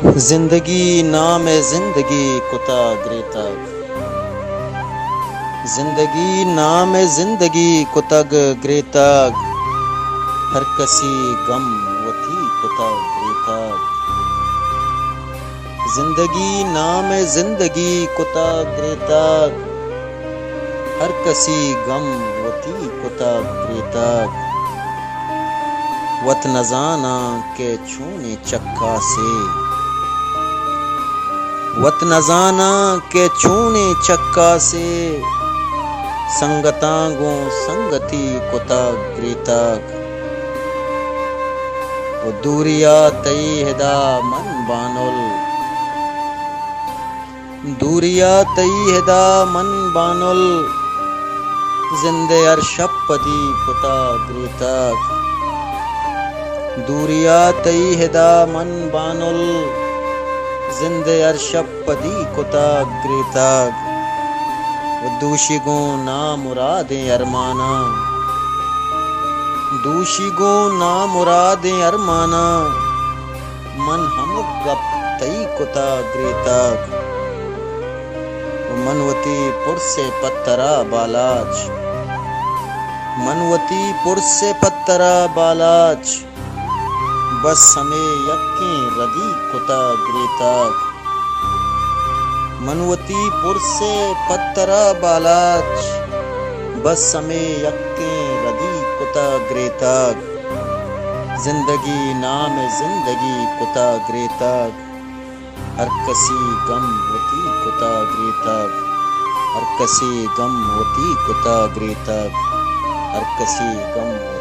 जिंदगी नाम है जिंदगी कुता ग्रेतक। जिंदगी नाम है जिंदगी कुतग ग्रेतक। हर कसी गम वती कुता ग्रेतक। जिंदगी नाम है जिंदगी कुता ग्रेतक। हर कसी गम वती कुता ग्रेतक। वत न जाना के छूने चक्का से। वत न जाना के छूने चक्का से। संगतांगो संगति कुता ग्रेतक। वो दूरिया तई हिदा मन बानुल। दूरिया तई हिदा मन बानुल। जिंदे अरशप पदी कुता ग्रेतक। दूरिया तई हिदा मन बानुल। जिंदे अरशप पदी कुता ग्रेतक। वो दूशिगो ना मुरादे अरमाना। दूशिगो ना मुरादे अरमाना। मन हमुक गप तई कुता ग्रेतक। वो मनवती पुर से पत्तरा बालाच। मनवती पुर से पत्तरा बालाच। बस हमें यक्के रदी कुता ग्रेतक। मनवतीपुर से पत्तरा बालाच। बस हमें यक्के रदी कुता ग्रेतक। जिंदगी नाम जिंदगी कुता ग्रेतक। हर कसी गम होती कुता ग्रेतक। हर कसी गम होती कुता ग्रेतक। हर कसी गम